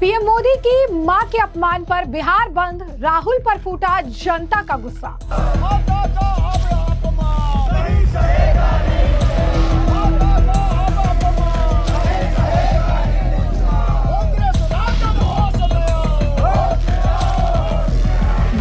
PM Modi की मां के अपमान पर बिहार बंद, राहुल पर फूटा जनता का गुस्सा।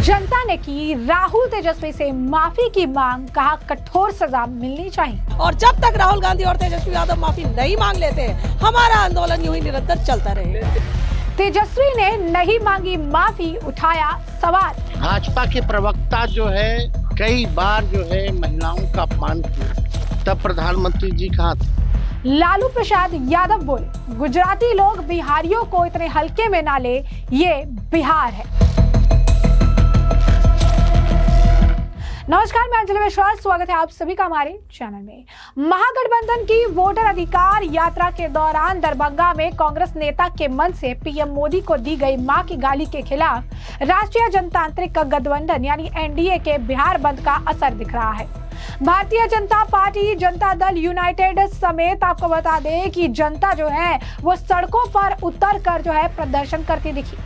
जनता ने की राहुल तेजस्वी से माफी की मांग, कहा कठोर सजा मिलनी चाहिए। और जब तक राहुल गांधी और तेजस्वी यादव माफी नहीं मांग लेते, हमारा आंदोलन यूं ही निरंतर चलता रहेगा। तेजस्वी ने नहीं मांगी माफी, उठाया सवाल। भाजपा के प्रवक्ता जो है कई बार जो है महिलाओं का अपमान किया, तब प्रधानमंत्री जी कहाँ थे? लालू प्रसाद यादव बोले, गुजराती लोग बिहारियों को इतने हल्के में ना ले, ये बिहार है। नमस्कार, मैं अंजलि विश्वास, स्वागत है आप सभी का हमारे चैनल में। महागठबंधन की वोटर अधिकार यात्रा के दौरान दरभंगा में कांग्रेस नेता के मन से पीएम मोदी को दी गई मां की गाली के खिलाफ राष्ट्रीय जनतांत्रिक गठबंधन यानी एनडीए के बिहार बंद का असर दिख रहा है। भारतीय जनता पार्टी, जनता दल यूनाइटेड समेत आपको बता दें कि जनता जो है वो सड़कों पर उतर कर जो है प्रदर्शन करती दिखी।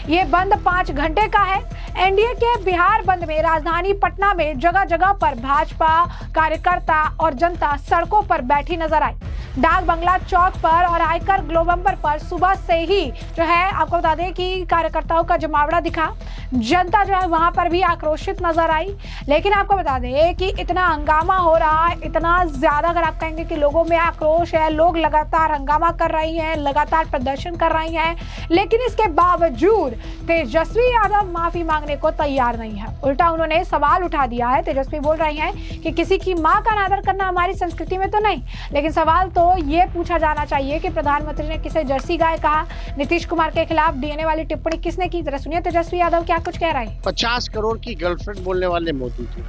ये बंद 5 घंटे का है। एनडीए के बिहार बंद में राजधानी पटना में जगह जगह पर भाजपा कार्यकर्ता और जनता सड़कों पर बैठी नजर आई। डाक बंगला चौक पर और आयकर ग्लोबंबर पर सुबह से ही जो है आपको बता दें कि कार्यकर्ताओं का जमावड़ा दिखा। जनता जो है वहां पर भी आक्रोशित नजर आई। लेकिन आपको बता दें कि इतना हंगामा हो रहा है, इतना ज्यादा, अगर आप कहेंगे कि लोगों में आक्रोश है, लोग लगातार हंगामा कर रही हैं, लगातार प्रदर्शन कर रही हैं, लेकिन इसके बावजूद तेजस्वी यादव माफी मांगने को तैयार नहीं है। उल्टा उन्होंने सवाल उठा दिया है। तेजस्वी बोल रही हैं कि किसी की मां का अनादर करना हमारी संस्कृति में तो नहीं, लेकिन सवाल तो ये पूछा जाना चाहिए कि प्रधानमंत्री ने किसे जर्सी गाय कहा, नीतीश कुमार के खिलाफ डीएनए वाली टिप्पणी किसने की। जरा सुनिए तेजस्वी यादव क्या कुछ कह रहे हैं। 50 करोड़ की गर्लफ्रेंड बोलने वाले मोदी जी,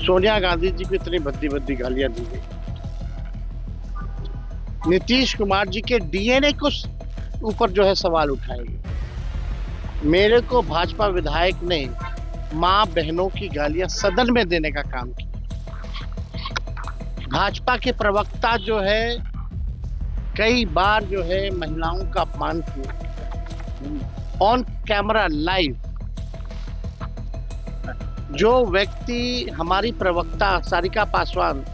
सोनिया गांधी जी को इतनी भद्दी भद्दी गालियां दी गई, नीतीश कुमार जी के डीएनए को ऊपर जो है सवाल उठाए गए। मेरे को भाजपा विधायक ने मां बहनों की गालियां सदन में देने का काम किया। भाजपा के प्रवक्ता जो है कई बार जो है महिलाओं का अपमान किया ऑन कैमरा लाइव। जो व्यक्ति हमारी प्रवक्ता सारिका पासवान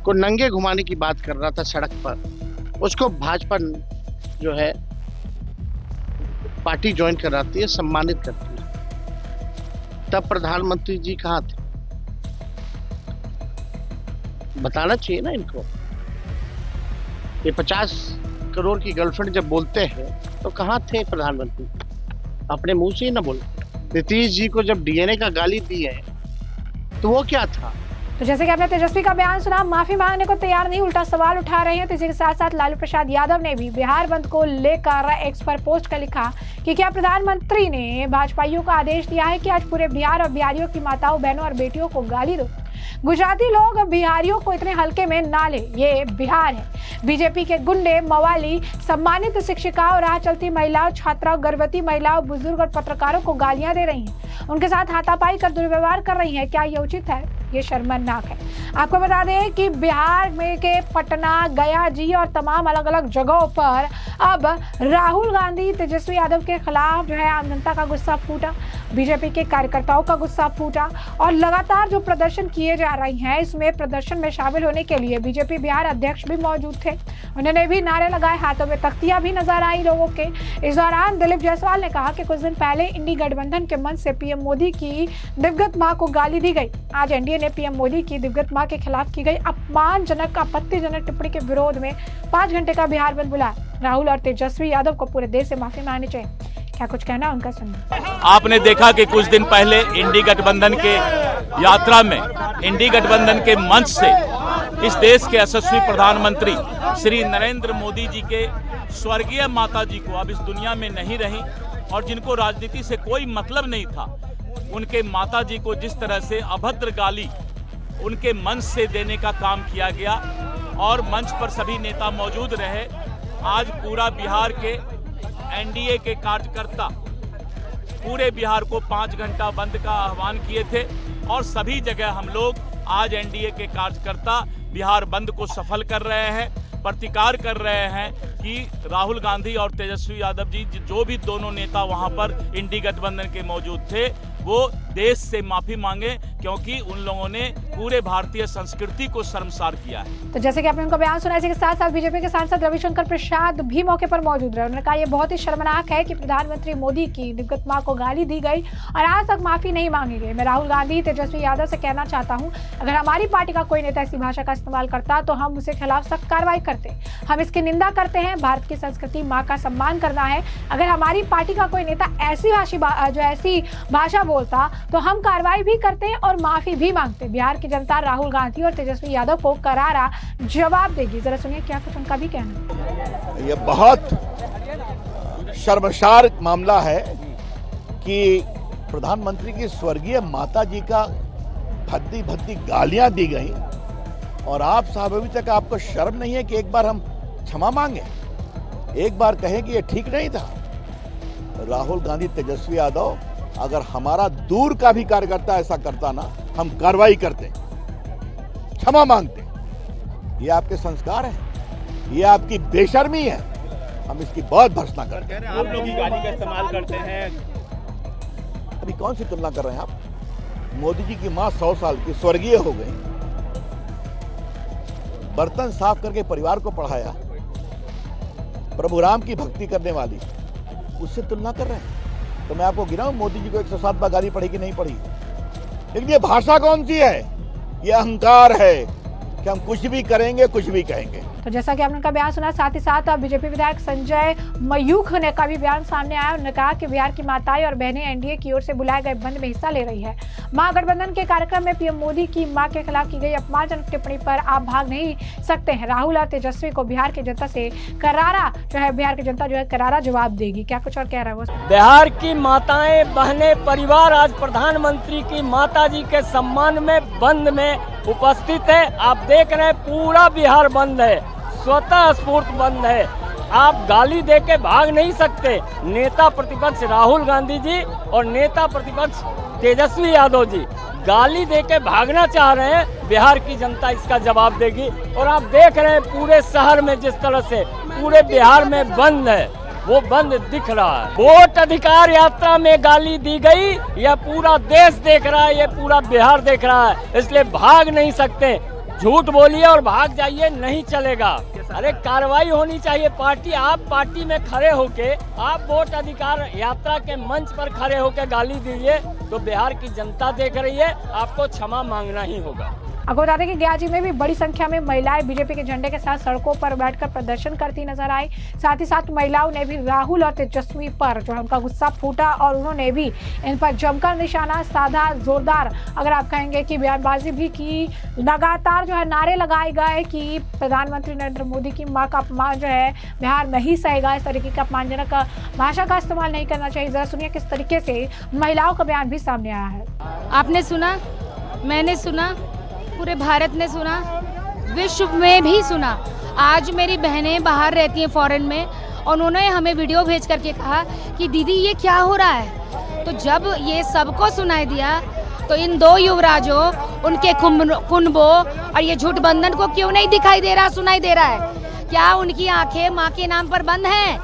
को नंगे घुमाने की बात कर रहा था सड़क पर, उसको भाजपा जो है पार्टी ज्वाइन कराती है, सम्मानित करती है। तब प्रधानमंत्री जी कहाँ थे? बताना चाहिए ना इनको। ये 50 करोड़ की गर्लफ्रेंड जब बोलते हैं तो कहाँ थे प्रधानमंत्री? अपने मुंह से ही ना बोले। नीतीश जी को जब डीएनए का गाली दी है तो वो क्या था? तो जैसे कि आपने तेजस्वी का बयान सुना, माफी मांगने को तैयार नहीं, उल्टा सवाल उठा रहे हैं। तो इसी के साथ साथ लालू प्रसाद यादव ने भी बिहार बंद को लेकर एक्स पर पोस्ट कर लिखा कि क्या प्रधानमंत्री ने भाजपाइयों को आदेश दिया है कि आज पूरे बिहार और बिहारियों की माताओं, बहनों और बेटियों को गाली दो। गुजराती लोग बिहारियों को इतने हल्के में ना ले, ये बिहार है। बीजेपी के गुंडे, मवाली, सम्मानित शिक्षिकाओं, राह चलती महिलाओं, छात्राओं, गर्भवती महिलाओं, बुजुर्ग और पत्रकारों को गालियां दे रही हैं, उनके साथ हाथापाई कर दुर्व्यवहार कर रही हैं। क्या ये उचित है? ये शर्मनाक है। आपको बता दें कि बिहार में के पटना, गया जी और तमाम अलग अलग जगहों पर अब राहुल गांधी, तेजस्वी यादव के खिलाफ जो है आम जनता का गुस्सा फूटा, बीजेपी के कार्यकर्ताओं का गुस्सा फूटा और लगातार जो प्रदर्शन किए जा रही हैं, इसमें प्रदर्शन में शामिल होने के लिए बीजेपी बिहार अध्यक्ष भी मौजूद थे। उन्होंने भी नारे लगाए, हाथों में तख्तियां भी नजर आई लोगों के। इस दौरान दिलीप जायसवाल ने कहा कि कुछ दिन पहले इंडी गठबंधन के मन से पीएम मोदी की दिवंगत मां को गाली दी गई। आज एनडीए ने पीएम मोदी की दिवंगत मां के खिलाफ की गई अपमानजनक, आपत्तिजनक टिप्पणी के विरोध में 5 घंटे का बिहार बंद बुलाया। राहुल और तेजस्वी यादव को पूरे देश से माफी मांगनी चाहिए। क्या कुछ कहना उनका सुनिए। आपने देखा कि कुछ दिन पहले इंडी गठबंधन के यात्रा में, इंडी गठबंधन के मंच से इस देश के यशस्वी प्रधानमंत्री श्री नरेंद्र मोदी जी के स्वर्गीय माता जी को, अब इस दुनिया में नहीं रही और जिनको राजनीति से कोई मतलब नहीं था, उनके माता जी को जिस तरह से अभद्र गाली उनके मंच से देने का काम किया गया और मंच पर सभी नेता मौजूद रहे। आज पूरा बिहार के एनडीए के कार्यकर्ता पूरे बिहार को 5 घंटा बंद का आह्वान किए थे और सभी जगह हम लोग आज एनडीए के कार्यकर्ता बिहार बंद को सफल कर रहे हैं, प्रतिकार कर रहे हैं कि राहुल गांधी और तेजस्वी यादव जी जो भी दोनों नेता वहां पर इंडी गठबंधन के मौजूद थे वो देश से माफी मांगे, क्योंकि उन लोगों ने पूरे भारतीय संस्कृति को शर्मसार किया है। तो जैसे कि आपने उनका बयान सुना, इसी के साथ साथ बीजेपी के सांसद रविशंकर प्रसाद भी मौके पर मौजूद रहे। उन्होंने कहा यह बहुत ही शर्मनाक है कि प्रधानमंत्री मोदी की दिवंगत मां को गाली दी गई और आज तक माफी नहीं मांगी गई। मैं राहुल गांधी, तेजस्वी यादव से कहना चाहता हूं, अगर हमारी पार्टी का कोई नेता ऐसी भाषा का इस्तेमाल करता तो हम उसके खिलाफ सख्त कार्रवाई करते। हम इसकी निंदा करते हैं। भारत की संस्कृति मां का सम्मान करना है। अगर हमारी पार्टी का कोई नेता ऐसी भाषा बोलता तो हम कार्रवाई भी करते हैं और माफी भी मांगते। बिहार की जनता राहुल गांधी और तेजस्वी यादव को करारा जवाब देगी। जरा सुनिए क्या कुछ उनका भी कहना है। ये बहुत शर्मसार मामला है कि प्रधानमंत्री की स्वर्गीय माता जी का भद्दी भद्दी गालियां दी गई और आप साहब अभी तक आपको शर्म नहीं है कि एक बार हम क्षमा मांगे, एक बार कहें कि ये ठीक नहीं था। राहुल गांधी, तेजस्वी यादव, अगर हमारा दूर का भी कार्यकर्ता ऐसा करता ना, हम कार्रवाई करते, क्षमा मांगते। ये आपके संस्कार है, ये आपकी बेशर्मी है, हम इसकी बहुत भर्त्सना करते हैं। आप लोग ही गाली का इस्तेमाल करते हैं। अभी कौन सी तुलना कर रहे हैं आप? मोदी जी की मां 100 साल की स्वर्गीय हो गई, बर्तन साफ करके परिवार को पढ़ाया, प्रभु राम की भक्ति करने वाली, उससे तुलना कर रहे हैं। तो मैं आपको गिनाऊं, मोदी जी को 107 बार गाली पड़ी कि नहीं पड़ी? लेकिन ये भाषा कौन सी है? ये अहंकार है कि हम कुछ भी करेंगे, कुछ भी कहेंगे। तो जैसा कि आपने उनका बयान सुना, साथ ही साथ बीजेपी विधायक संजय मयूख ने का भी बयान सामने आया। उन्होंने कहा कि बिहार की माताएं और बहनें एनडीए की ओर से बुलाए गए बंद में हिस्सा ले रही है। महागठबंधन के कार्यक्रम में पीएम मोदी की मां के खिलाफ की गई अपमानजनक टिप्पणी पर आप भाग नहीं सकते हैं। राहुल और तेजस्वी को बिहार की जनता से बिहार की जनता करारा जवाब देगी। क्या कुछ और कह रहा है वो? बिहार की माताएं, बहनें, परिवार आज प्रधानमंत्री की माता जी के सम्मान में बंद में उपस्थित है। आप देख रहे हैं पूरा बिहार बंद है, स्वतः स्फूर्त बंद है। आप गाली दे के भाग नहीं सकते। नेता प्रतिपक्ष राहुल गांधी जी और नेता प्रतिपक्ष तेजस्वी यादव जी गाली दे के भागना चाह रहे हैं। बिहार की जनता इसका जवाब देगी। और आप देख रहे हैं पूरे शहर में जिस तरह से पूरे बिहार में बंद है, वो बंद दिख रहा है। वोट अधिकार यात्रा में गाली दी गई, यह पूरा देश देख रहा है, ये पूरा बिहार देख रहा है। इसलिए भाग नहीं सकते। झूठ बोलिए और भाग जाइए, नहीं चलेगा। अरे कार्रवाई होनी चाहिए। आप पार्टी में खड़े होके आप वोट अधिकार यात्रा के मंच पर खड़े होके गाली दीजिए तो बिहार की जनता देख रही है, आपको क्षमा मांगना ही होगा। आपको बता दें कि गयाजी में भी बड़ी संख्या में महिलाएं बीजेपी के झंडे के साथ सड़कों पर बैठकर प्रदर्शन करती नजर आई। साथ ही साथ महिलाओं ने भी राहुल और तेजस्वी पर जो है उनका गुस्सा फूटा और उन्होंने भी इन पर जमकर निशाना साधा। जोरदार अगर आप कहेंगे कि बयानबाजी भी की, लगातार जो है नारे लगाए गए कि प्रधानमंत्री नरेंद्र मोदी की मां का अपमान जो है बिहार नहीं सहेगा। इस तरीके का अपमानजनक भाषा का इस्तेमाल नहीं करना चाहिए। जरा सुनिए किस तरीके से महिलाओं का बयान भी सामने आया है। आपने सुना, मैंने सुना, पूरे भारत ने सुना, विश्व में भी सुना। आज मेरी बहनें बाहर रहती हैं फॉरेन में, और उन्होंने हमें वीडियो भेज करके कहा कि दीदी ये क्या हो रहा है। तो जब ये सबको सुनाई दिया तो इन दो युवराजों, उनके कुंभों और ये झूठ बंधन को क्यों नहीं दिखाई दे रहा, सुनाई दे रहा है? क्या उनकी आंखें माँ के नाम पर बंद हैं?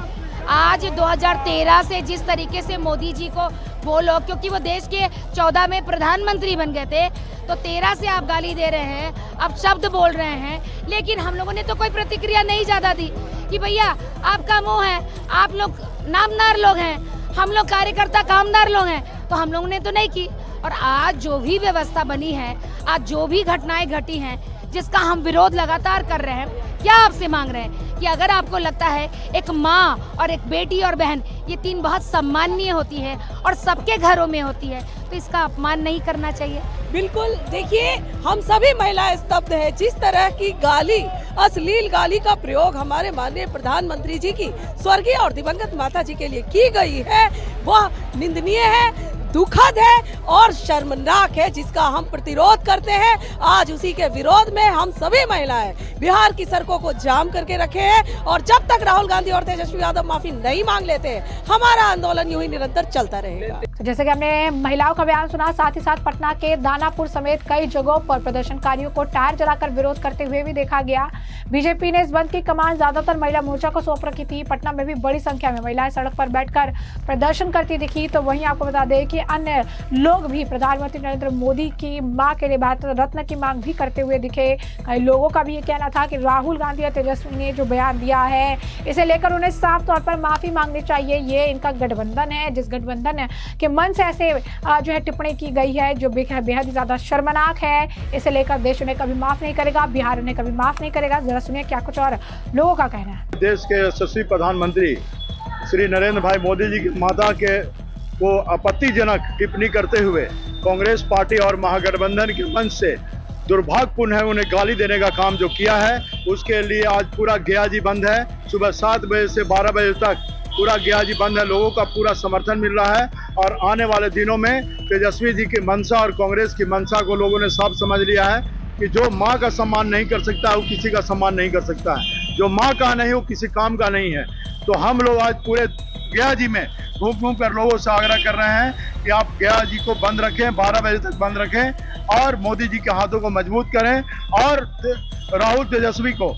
आज 2013 से जिस तरीके से मोदी जी को वो लोग, क्योंकि वो देश के 14 में प्रधानमंत्री बन गए थे, तो 13 से आप गाली दे रहे हैं, अब शब्द बोल रहे हैं, लेकिन हम लोगों ने तो कोई प्रतिक्रिया नहीं ज्यादा दी कि भैया आपका मुंह है, आप लोग नामदार लोग हैं, हम लोग कार्यकर्ता कामदार लोग हैं, तो हम लोगों ने तो नहीं की। और आज जो भी व्यवस्था बनी है, आज जो भी घटनाएं घटी हैं, जिसका हम विरोध लगातार कर रहे हैं, क्या आपसे मांग रहे हैं कि अगर आपको लगता है एक माँ और एक बेटी और बहन, ये तीन बहुत सम्माननीय होती है और सबके घरों में होती है, तो इसका अपमान नहीं करना चाहिए। बिल्कुल, देखिए हम सभी महिलाएं स्तब्ध हैं। जिस तरह की गाली, अश्लील गाली का प्रयोग हमारे माननीय प्रधानमंत्री जी की स्वर्गीय और दिवंगत माता जी के लिए की गई है, वह निंदनीय है। दुखद है और शर्मनाक है, जिसका हम प्रतिरोध करते हैं। आज उसी के विरोध में हम सभी महिलाएं बिहार की सड़कों को जाम करके रखे हैं और जब तक राहुल गांधी और तेजस्वी यादव माफी नहीं मांग लेते हमारा आंदोलन यूं ही निरंतर चलता रहेगा। तो जैसे कि हमने महिलाओं का बयान सुना, साथ ही साथ पटना के दानापुर समेत कई जगहों पर प्रदर्शनकारियों को टायर जलाकर विरोध करते हुए भी देखा गया। बीजेपी ने इस बंद की कमान ज्यादातर महिला मोर्चा को सौंप रखी थी। पटना में भी बड़ी संख्या में महिलाएं सड़क पर बैठकर प्रदर्शन करती दिखी। तो वहीं आपको बता दें कि अन्य लोग भी प्रधानमंत्री नरेंद्र मोदी की मां के लिए भारत रत्न की मांग भी करते हुए दिखे। कई लोगों का भी ये कहना था कि राहुल गांधी और तेजस्वी ने जो बयान दिया है इसे लेकर उन्हें साफ तौर पर माफी मांगनी चाहिए। ये इनका गठबंधन है, जिस गठबंधन के मन से ऐसे जो है टिप्पणी की गई है जो बेहद ही ज्यादा शर्मनाक है। इसे लेकर देश उन्हें कभी माफ नहीं करेगा, बिहार उन्हें कभी माफ नहीं करेगा। जरा सुनिए क्या कुछ और लोगों का कहना है। देश के यशस्वी प्रधानमंत्री श्री नरेंद्र भाई मोदी जी की माता के को आपत्तिजनक टिप्पणी करते हुए कांग्रेस पार्टी और महागठबंधन के मंच से दुर्भाग्यपूर्ण है उन्हें गाली देने का काम जो किया है, उसके लिए आज पूरा गया जी बंद है। सुबह 7 बजे से 12 बजे तक पूरा गया जी बंद है। लोगों का पूरा समर्थन मिल रहा है और आने वाले दिनों में तेजस्वी जी की मंशा और कांग्रेस की मंशा को लोगों ने साफ समझ लिया है कि जो माँ का सम्मान नहीं कर सकता वो किसी का सम्मान नहीं कर सकता है। जो माँ का नहीं वो किसी काम का नहीं है। तो हम लोग आज पूरे गया जी में घूम कर लोगों से आग्रह कर रहे हैं कि आप गया जी को बंद रखें, 12 बजे तक बंद रखें और मोदी जी के हाथों को मजबूत करें और राहुल तेजस्वी को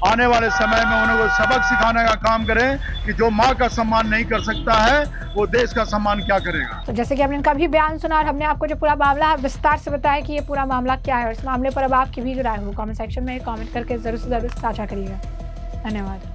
आने वाले समय में उन्हें सबक सिखाने का काम करें कि जो माँ का सम्मान नहीं कर सकता है वो देश का सम्मान क्या करेगा। तो जैसे कि हमने इनका भी बयान सुना और हमने आपको जो पूरा मामला है विस्तार से बताया कि ये पूरा मामला क्या है और इस मामले पर अब आपकी भी जो राय हो कमेंट सेक्शन में कमेंट करके जरूर से जरूर साझा करिएगा। धन्यवाद।